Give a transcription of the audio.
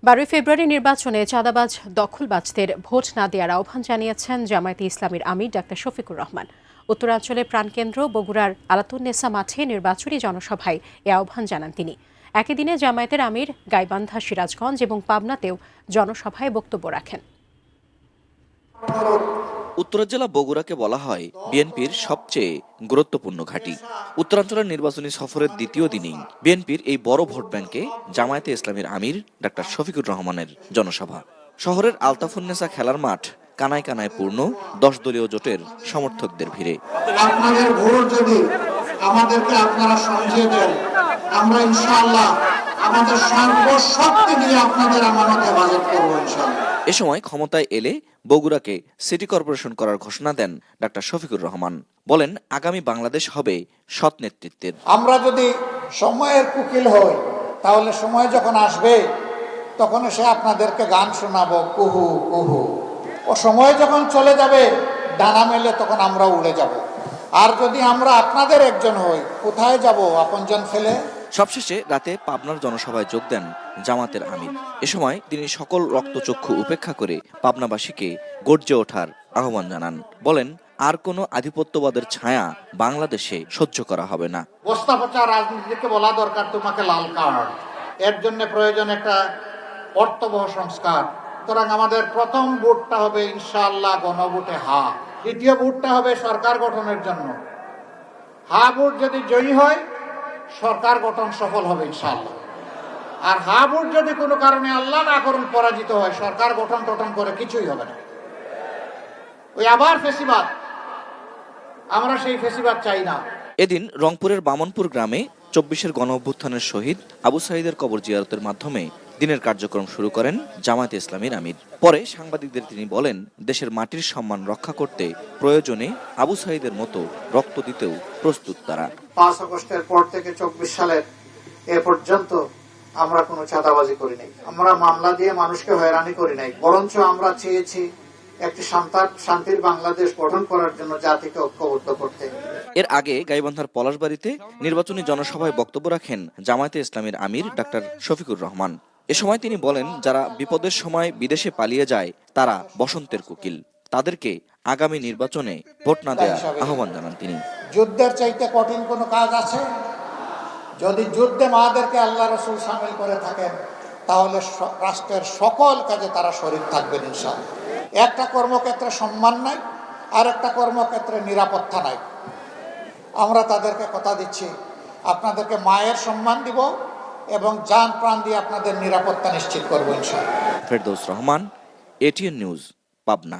12 ফেব্রুয়ারি নির্বাচনে চাঁদাবাজ দখলবাজদের ভোট না দেওয়ার আহ্বান জানিয়েছেন জামায়াতে ইসলামীর আমির ডাক্তার শফিকুর রহমান। উত্তরাঞ্চলের প্রাণকেন্দ্র বগুড়ার আলাতুন্নেসা মাঠে নির্বাচনী জনসভায় এ আহ্বান জানান তিনি। একই দিনে জামায়াতের আমির গাইবান্ধা, সিরাজগঞ্জ এবং পাবনাতেও জনসভায় বক্তব্য রাখেন। উত্তরা জেলা বগুড়াকে বলা হয় বিএনপির সবচেয়ে গুরুত্বপূর্ণ ঘাঁটি। উত্তরাঞ্চলের নির্বাচনী সফরের দ্বিতীয় দিনেই বিএনপির এই বড় ভোট ব্যাংকে জামায়াতে ইসলামীর আমির ডাক্তার শফিকুর রহমানের জনসভা। শহরের আলতাফুন্নেসা খেলার মাঠ কানায় কানায় পূর্ণ 10 দলীয় জোটের সমর্থকদের ভিড়ে। আপনাদের ভোট যদি আমাদেরকে আপনারা সমঝিয়ে দেন, আমরা ইনশাআল্লাহ আমাদের সর্বশক্তি দিয়ে আপনাদের আমানত হেফাজত করব ইনশাআল্লাহ। এ সময় ক্ষমতায় এলে বগুড়াকে সিটি কর্পোরেশন করার ঘোষণা দেন ডাক্তার শফিকুর রহমান। বলেন, আগামী বাংলাদেশ হবে সৎ নেতৃত্বের। আমরা যদি সময়ের কুকিল হই, তাহলে সময় যখন আসবে তখন এসে আপনাদেরকে গান শোনাবো কুহু কুহু। ও সময় যখন চলে যাবে ডানা মেলে তখন আমরা উড়ে যাব। আর যদি আমরা আপনাদের একজন হই, কোথায় যাব আপনজন ফেলে? সবশেষে রাতে পাবনার জনসভায় যোগ দেন জামাতের আমির। এ সময় তিনি সকল রক্তচক্ষু উপেক্ষা করে পাবনাবাসীকে গর্জে ওঠার আহ্বান জানান। বলেন, আর কোনো আধিপত্যবাদের ছায়া বাংলাদেশে সহ্য করা হবে না। বস্তা পচা রাজনীতিকে বলা দরকার তোমাকে লাল কার্ড। এর জন্য প্রয়োজন একটা অর্থবহ সংস্কার। সুতরাং আমাদের প্রথম ভোটটা হবে ইনশাআল্লাহ গণভোটে হা। দ্বিতীয় ভোটটা হবে সরকার গঠনের জন্য। হা ভোট যদি জয়ী হয়, সরকার গঠন সফল হবে ইনশাআল্লাহ। আর হা ভোট যদি কোনো কারণে আল্লাহ না করুন পরাজিত হয়, সরকার গঠন টঠন করে কিছুই হবে না। ওই আবার ফেসিবাদ, আমরা সেই ফেসিবাদ চাই না। এদিন রংপুরের বামনপুর গ্রামে 24-এর গণঅভ্যুত্থানের শহীদ আবু সাঈদের কবর জিয়ারতের মাধ্যমে দিনের কার্যক্রম শুরু করেন জামায়াতে ইসলামীর আমির। পরে সাংবাদিকদের তিনি বলেন, দেশের মাটির সম্মান রক্ষা করতে প্রয়োজনে আবু সাঈদের মতো রক্ত দিতেও প্রস্তুত তারা। 5 আগস্টের পর থেকে 24 সালের এ পর্যন্ত আমরা কোনো চাঁদাবাজি করি নাই, আমরা মামলা দিয়ে মানুষকে হয়রানি করি নাই। বরঞ্চ আমরা চেয়েছি একটি শান্তির বাংলাদেশ গঠন করার জন্য জাতিকে ঐক্যবদ্ধ করতে। এর আগে গাইবান্ধার পলাশবাড়িতে নির্বাচনী জনসভায় বক্তব্য রাখেন জামায়াতে ইসলামীর আমির ডাক্তার শফিকুর রহমান। এ সময় তিনি বলেন, যারা বিপদের সময় বিদেশে পালিয়ে যায় তারা বসন্তের কোকিল, তাদেরকে আগামী নির্বাচনে ভোট না দেওয়ার আহ্বান জানান তিনি। যুদ্ধের চাইতে কঠিন কোনো কাজ আছে? যদি যুদ্ধে মাদেরকে আল্লাহ রসুল সামিল করে থাকেন, তাহলে রাষ্ট্রের সকল কাজে তারা শরীক থাকবেন ইনশাআল্লাহ। একটা কর্মক্ষেত্রে সম্মান নাই, আর একটা কর্মক্ষেত্রে নিরাপত্তা নাই। আমরা তাদেরকে কথা দিচ্ছি, আপনাদেরকে মায়ের সম্মান দিব এবং জান প্রাণ দিয়ে আপনাদের নিরাপত্তা নিশ্চিত করবো ইনশাআল্লাহ। Ferdous Rahman, ATN news, Pabna.